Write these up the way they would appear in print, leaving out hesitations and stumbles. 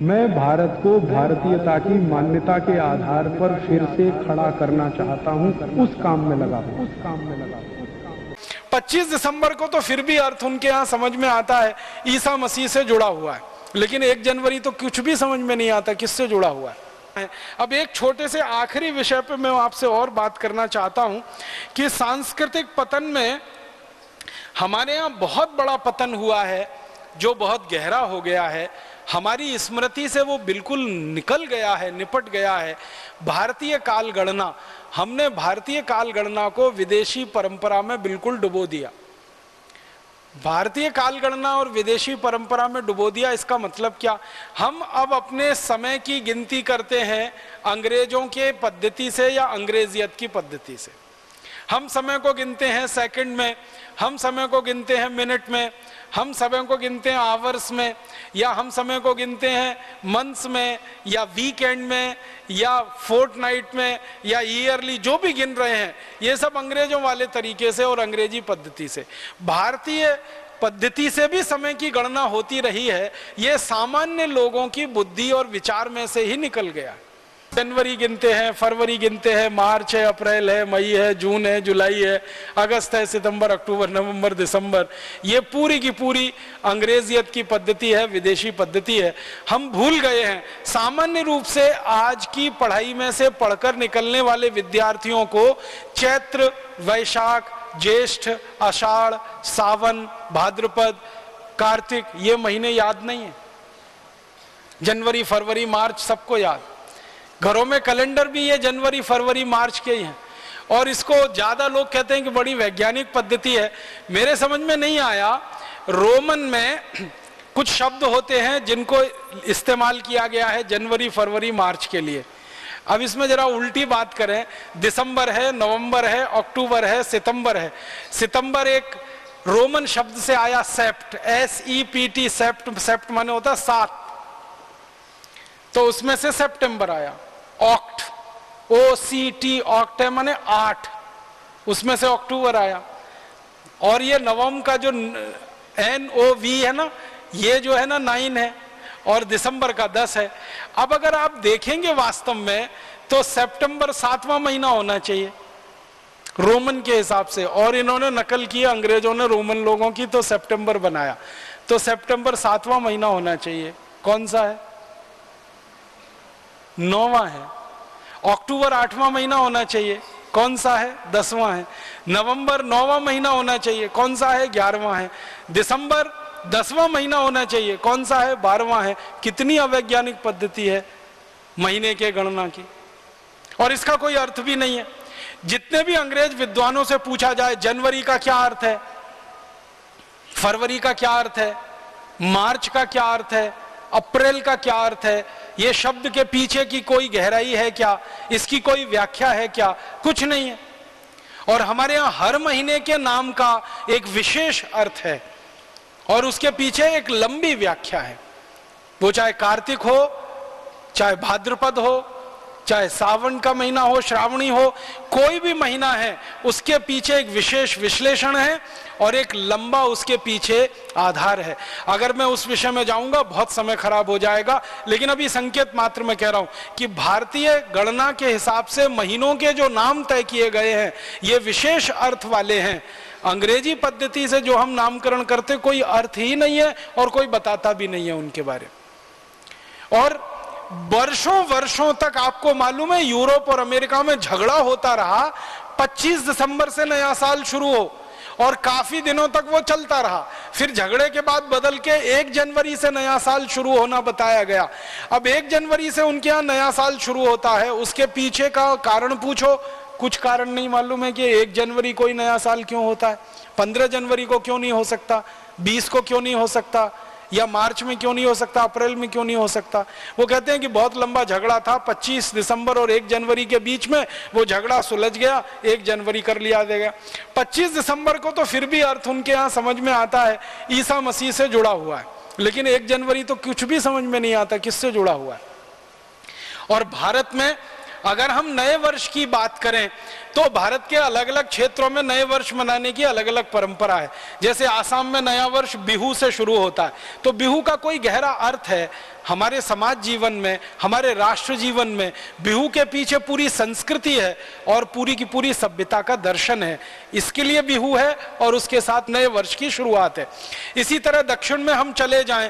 मैं भारत को भारतीयता की मान्यता के आधार पर फिर से खड़ा करना चाहता हूं, उस काम में लगा हूं। 25 दिसंबर को तो फिर भी अर्थ उनके यहाँ समझ में आता है, ईसा मसीह से जुड़ा हुआ है, लेकिन 1 जनवरी तो कुछ भी समझ में नहीं आता किससे जुड़ा हुआ है। अब एक छोटे से आखिरी विषय पे मैं आपसे और बात करना चाहता हूं कि सांस्कृतिक पतन में हमारे यहाँ बहुत बड़ा पतन हुआ है, जो बहुत गहरा हो गया है, हमारी स्मृति से वो बिल्कुल निकल गया है, निपट गया है। भारतीय काल गणना, हमने भारतीय काल गणना को विदेशी परंपरा में बिल्कुल डुबो दिया। भारतीय काल गणना और विदेशी परंपरा में डुबो दिया, इसका मतलब क्या? हम अब अपने समय की गिनती करते हैं अंग्रेजों के पद्धति से या अंग्रेजियत की पद्धति से। हम समय को गिनते हैं सेकंड में, हम समय को गिनते हैं मिनट में, हम समय को गिनते हैं आवर्स में, या हम समय को गिनते हैं मंथ्स में, या वीकेंड में, या फोर्टनाइट में, या ईयरली, जो भी गिन रहे हैं ये सब अंग्रेजों वाले तरीके से और अंग्रेजी पद्धति से। भारतीय पद्धति से भी समय की गणना होती रही है, ये सामान्य लोगों की बुद्धि और विचार में से ही निकल गया। जनवरी गिनते हैं, फरवरी गिनते हैं, मार्च है, अप्रैल है, मई है, जून है, जुलाई है, अगस्त है, सितंबर, अक्टूबर, नवंबर, दिसंबर, ये पूरी की पूरी अंग्रेजियत की पद्धति है, विदेशी पद्धति है। हम भूल गए हैं। सामान्य रूप से आज की पढ़ाई में से पढ़कर निकलने वाले विद्यार्थियों को चैत्र, वैशाख, ज्येष्ठ, आषाढ़, सावन, भाद्रपद, कार्तिक, ये महीने याद नहीं है। जनवरी, फरवरी, मार्च सबको याद। घरों में कैलेंडर भी ये जनवरी, फरवरी, मार्च के ही हैं, और इसको ज्यादा लोग कहते हैं कि बड़ी वैज्ञानिक पद्धति है। मेरे समझ में नहीं आया, रोमन में कुछ शब्द होते हैं जिनको इस्तेमाल किया गया है जनवरी, फरवरी, मार्च के लिए। अब इसमें जरा उल्टी बात करें, दिसंबर है, नवंबर है, अक्टूबर है, सितंबर है। सितंबर एक रोमन शब्द से आया, सेप्ट, SEPT, सेप्ट, सेप्ट माने होता 7, तो उसमें से सितंबर आया। ऑक्ट, OCT, ऑक्ट है माने 8, उसमें से अक्टूबर आया। और ये नवम का जो NOV है ना, ये जो है ना 9 है, और दिसंबर का 10 है। अब अगर आप देखेंगे वास्तव में तो सितंबर 7वां महीना होना चाहिए रोमन के हिसाब से, और इन्होंने नकल की, अंग्रेजों ने रोमन लोगों की, तो सितंबर बनाया। तो सितंबर 7वां महीना होना चाहिए। कौन सा है? 9वां है। अक्टूबर 8वां महीना होना चाहिए। कौन सा है? 10वां है। नवंबर 9वां महीना होना चाहिए। कौन सा है? 11वां है। दिसंबर 10वां महीना होना चाहिए। कौन सा है? 12वां है। कितनी अवैज्ञानिक पद्धति है महीने के गणना की, और इसका कोई अर्थ भी नहीं है। जितने भी अंग्रेज विद्वानों से पूछा जाए जनवरी का क्या अर्थ है, फरवरी का क्या अर्थ है, मार्च का क्या अर्थ है, अप्रैल का क्या अर्थ है, ये शब्द के पीछे की कोई गहराई है क्या, इसकी कोई व्याख्या है क्या? कुछ नहीं है। और हमारे यहाँ हर महीने के नाम का एक विशेष अर्थ है और उसके पीछे एक लंबी व्याख्या है। वो चाहे कार्तिक हो, चाहे भाद्रपद हो, चाहे सावन का महीना हो, श्रावणी हो, कोई भी महीना है, उसके पीछे एक विशेष विश्लेषण है और एक लंबा उसके पीछे आधार है। अगर मैं उस विषय में जाऊंगा बहुत समय खराब हो जाएगा, लेकिन अभी संकेत मात्र में कह रहा हूं कि भारतीय गणना के हिसाब से महीनों के जो नाम तय किए गए हैं ये विशेष अर्थ वाले हैं। अंग्रेजी पद्धति से जो हम नामकरण करते कोई अर्थ ही नहीं है और कोई बताता भी नहीं है उनके बारे में। और वर्षों वर्षों तक आपको मालूम है यूरोप और अमेरिका में झगड़ा होता रहा। 25 दिसंबर से नया साल शुरू हो और काफी दिनों तक वो चलता रहा। फिर झगड़े के बाद बदल के 1 जनवरी से नया साल शुरू होना बताया गया। अब 1 जनवरी से उनके यहाँ नया साल शुरू होता है, उसके पीछे का कारण पूछो, कुछ कारण नहीं मालूम है कि 1 जनवरी कोई नया साल क्यों होता है, 15 जनवरी को क्यों नहीं हो सकता, 20 को क्यों नहीं हो सकता, या मार्च में क्यों नहीं हो सकता, अप्रैल में क्यों नहीं हो सकता। वो कहते हैं कि बहुत लंबा झगड़ा था 25 दिसंबर और 1 जनवरी के बीच में, वो झगड़ा सुलझ गया, 1 जनवरी कर लिया गया। 25 दिसंबर को तो फिर भी अर्थ उनके यहाँ समझ में आता है, ईसा मसीह से जुड़ा हुआ है, लेकिन 1 जनवरी तो कुछ भी समझ में नहीं आता किससे जुड़ा हुआ है। और भारत में अगर हम नए वर्ष की बात करें तो भारत के अलग अलग क्षेत्रों में नए वर्ष मनाने की अलग अलग परंपरा है। जैसे आसाम में नया वर्ष बिहू से शुरू होता है, तो बिहू का कोई गहरा अर्थ है हमारे समाज जीवन में, हमारे राष्ट्र जीवन में। बिहू के पीछे पूरी संस्कृति है और पूरी की पूरी सभ्यता का दर्शन है, इसके लिए बिहू है और उसके साथ नए वर्ष की शुरुआत है। इसी तरह दक्षिण में हम चले जाएं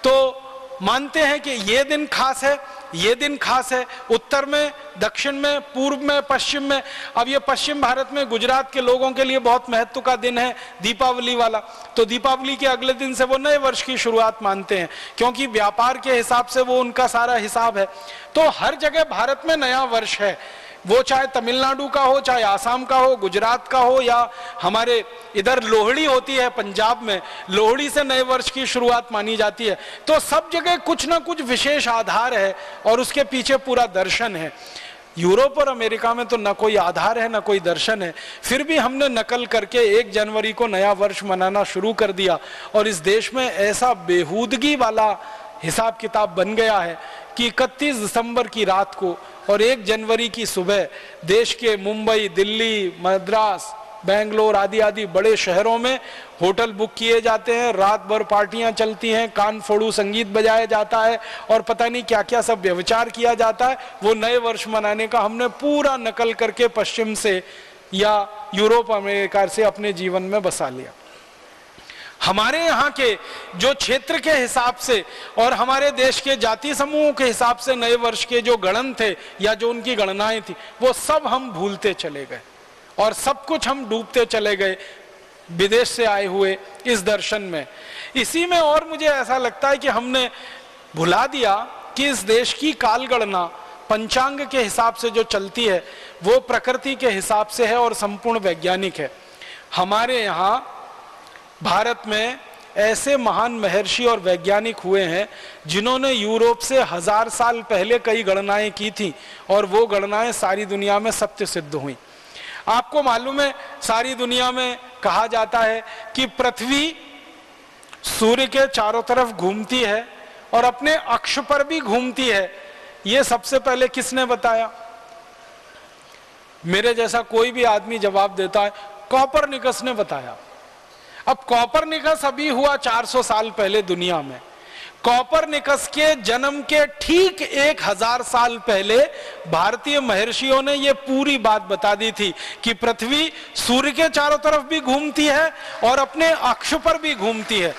तो मानते हैं कि ये दिन खास है, ये दिन खास है। उत्तर में, दक्षिण में, पूर्व में, पश्चिम में। अब ये पश्चिम भारत में गुजरात के लोगों के लिए बहुत महत्व का दिन है, दीपावली वाला। तो दीपावली के अगले दिन से वो नए वर्ष की शुरुआत मानते हैं, क्योंकि व्यापार के हिसाब से वो उनका सारा हिसाब है। तो हर जगह भारत में नया वर्ष है, वो चाहे तमिलनाडु का हो, चाहे आसाम का हो, गुजरात का हो, या हमारे इधर लोहड़ी होती है पंजाब में, लोहड़ी से नए वर्ष की शुरुआत मानी जाती है। तो सब जगह कुछ ना कुछ विशेष आधार है और उसके पीछे पूरा दर्शन है। यूरोप और अमेरिका में तो न कोई आधार है न कोई दर्शन है, फिर भी हमने नकल करके 1 जनवरी को नया वर्ष मनाना शुरू कर दिया और इस देश में ऐसा बेहूदगी वाला हिसाब किताब बन गया है कि 31 दिसंबर की रात को और 1 जनवरी की सुबह देश के मुंबई, दिल्ली, मद्रास, बेंगलोर आदि आदि बड़े शहरों में होटल बुक किए जाते हैं, रात भर पार्टियां चलती हैं, कान फोड़ू संगीत बजाया जाता है और पता नहीं क्या क्या सब व्यभिचार किया जाता है। वो नए वर्ष मनाने का हमने पूरा नकल करके पश्चिम से या यूरोप अमेरिका से अपने जीवन में बसा लिया। हमारे यहाँ के जो क्षेत्र के हिसाब से और हमारे देश के जाति समूहों के हिसाब से नए वर्ष के जो गणन थे या जो उनकी गणनाएं थी, वो सब हम भूलते चले गए और सब कुछ हम डूबते चले गए विदेश से आए हुए इस दर्शन में। इसी में और मुझे ऐसा लगता है कि हमने भुला दिया कि इस देश की काल गणना पंचांग के हिसाब से जो चलती है वो प्रकृति के हिसाब से है और संपूर्ण वैज्ञानिक है। हमारे यहाँ भारत में ऐसे महान महर्षि और वैज्ञानिक हुए हैं जिन्होंने यूरोप से 1000 साल पहले कई गणनाएं की थी और वो गणनाएं सारी दुनिया में सत्य सिद्ध हुई। आपको मालूम है, सारी दुनिया में कहा जाता है कि पृथ्वी सूर्य के चारों तरफ घूमती है और अपने अक्ष पर भी घूमती है। ये सबसे पहले किसने बताया? मेरे जैसा कोई भी आदमी जवाब देता है, कोपरनिकस ने बताया। अब कोपरनिकस अभी हुआ 400 साल पहले दुनिया में। कोपरनिकस के जन्म के ठीक 1000 साल पहले भारतीय महर्षियों ने यह पूरी बात बता दी थी कि पृथ्वी सूर्य के चारों तरफ भी घूमती है और अपने अक्ष पर भी घूमती है।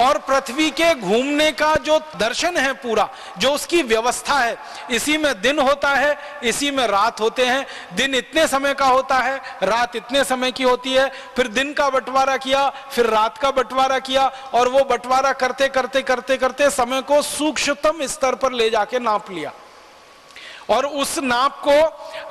और पृथ्वी के घूमने का जो दर्शन है पूरा, जो उसकी व्यवस्था है, इसी में दिन होता है, इसी में रात होते हैं। दिन इतने समय का होता है, रात इतने समय की होती है, फिर दिन का बंटवारा किया, फिर रात का बंटवारा किया और वो बंटवारा करते करते करते करते समय को सूक्ष्मतम स्तर पर ले जाके नाप लिया और उस नाप को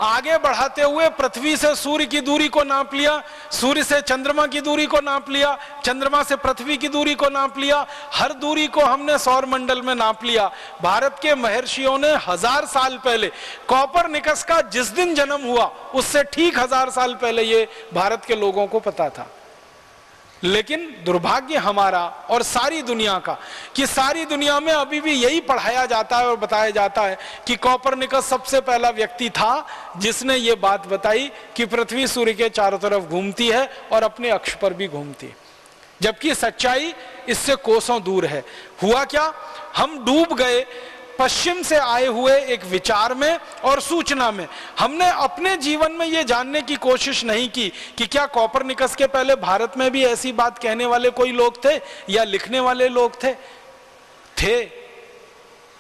आगे बढ़ाते हुए पृथ्वी से सूर्य की दूरी को नाप लिया, सूर्य से चंद्रमा की दूरी को नाप लिया, चंद्रमा से पृथ्वी की दूरी को नाप लिया, हर दूरी को हमने सौर मंडल में नाप लिया। भारत के महर्षियों ने 1000 साल पहले, कोपरनिकस का जिस दिन जन्म हुआ उससे ठीक 1000 साल पहले ये भारत के लोगों को पता था। लेकिन दुर्भाग्य हमारा और सारी दुनिया का कि सारी दुनिया में अभी भी यही पढ़ाया जाता है और बताया जाता है कि कोपरनिकस सबसे पहला व्यक्ति था जिसने ये बात बताई कि पृथ्वी सूर्य के चारों तरफ घूमती है और अपने अक्ष पर भी घूमती है, जबकि सच्चाई इससे कोसों दूर है। हुआ क्या, हम डूब गए पश्चिम से आए हुए एक विचार में और सूचना में। हमने अपने जीवन में यह जानने की कोशिश नहीं की कि क्या कोपरनिकस के पहले भारत में भी ऐसी बात कहने वाले कोई लोग थे या लिखने वाले लोग थे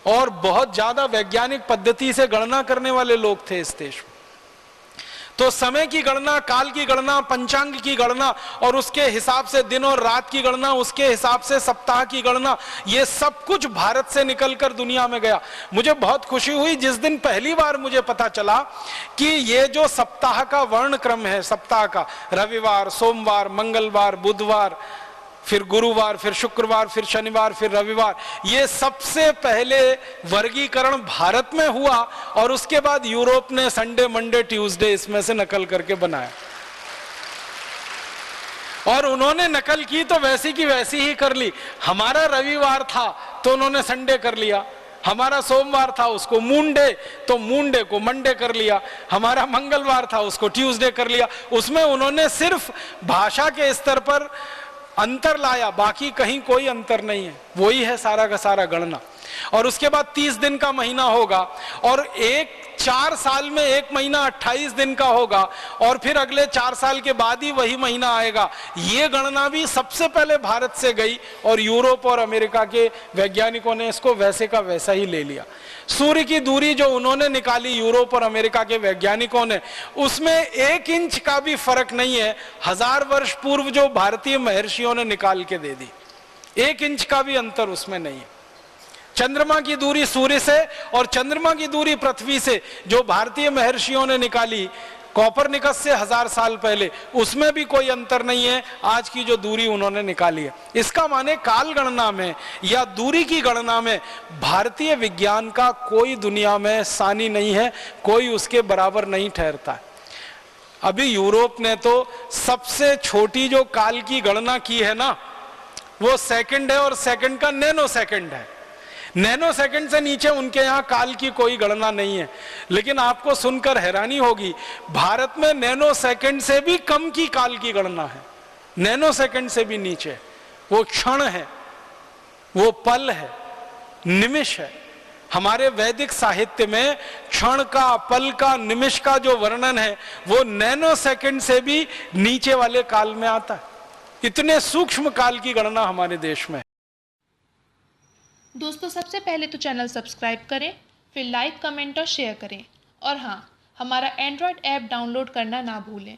और बहुत ज्यादा वैज्ञानिक पद्धति से गणना करने वाले लोग थे इस देश में। तो समय की गणना, काल की गणना, पंचांग की गणना और उसके हिसाब से दिन और रात की गणना, उसके हिसाब से सप्ताह की गणना, ये सब कुछ भारत से निकलकर दुनिया में गया। मुझे बहुत खुशी हुई जिस दिन पहली बार मुझे पता चला कि ये जो सप्ताह का वर्ण क्रम है, सप्ताह का रविवार, सोमवार, मंगलवार, बुधवार, फिर गुरुवार, फिर शुक्रवार, फिर शनिवार, फिर रविवार, ये सबसे पहले वर्गीकरण भारत में हुआ और उसके बाद यूरोप ने संडे, मंडे, ट्यूसडे इसमें से नकल करके बनाया। और उन्होंने नकल की तो वैसी की वैसी ही कर ली। हमारा रविवार था तो उन्होंने संडे कर लिया, हमारा सोमवार था उसको मून डे, तो मून डे को मंडे कर लिया। हमारा मंगलवार था उसको ट्यूसडे कर लिया। उसमें उन्होंने सिर्फ भाषा के स्तर पर अंतर लाया, बाकी कहीं कोई अंतर नहीं है, वही है सारा का सारा गणना। और उसके बाद 30 दिन का महीना होगा, और 4 साल में एक महीना 28 दिन का होगा, और फिर अगले 4 साल के बाद ही वही महीना आएगा। ये गणना भी सबसे पहले भारत से गई, और यूरोप और अमेरिका के वैज्ञानिकों ने इसको वैसे का वैसा ही ले लिया। सूर्य की दूरी जो उन्होंने निकाली यूरोप और अमेरिका के वैज्ञानिकों ने, उसमें 1 इंच का भी फर्क नहीं है 1000 वर्ष पूर्व जो भारतीय महर्षियों ने निकाल के दे दी। 1 इंच का भी अंतर उसमें नहीं है। चंद्रमा की दूरी सूर्य से और चंद्रमा की दूरी पृथ्वी से जो भारतीय महर्षियों ने निकाली कॉपरनिकस से 1000 साल पहले, उसमें भी कोई अंतर नहीं है आज की जो दूरी उन्होंने निकाली है। इसका माने काल गणना में या दूरी की गणना में भारतीय विज्ञान का कोई दुनिया में सानी नहीं है, कोई उसके बराबर नहीं ठहरता है। अभी यूरोप ने तो सबसे छोटी जो काल की गणना की है ना, वो सेकंड है, और सेकंड का नैनो सेकंड है। नैनो सेकंड से नीचे उनके यहां काल की कोई गणना नहीं है। लेकिन आपको सुनकर हैरानी होगी, भारत में नैनो सेकंड से भी कम की काल की गणना है। नैनो सेकंड से भी नीचे वो क्षण है, वो पल है, निमिष है। हमारे वैदिक साहित्य में क्षण का, पल का, निमिष का जो वर्णन है वो नैनो सेकंड से भी नीचे वाले काल में आता है। इतने सूक्ष्म काल की गणना हमारे देश में है। दोस्तों, सबसे पहले तो चैनल सब्सक्राइब करें, फिर लाइक, कमेंट और शेयर करें, और हाँ, हमारा एंड्रॉयड ऐप डाउनलोड करना ना भूलें।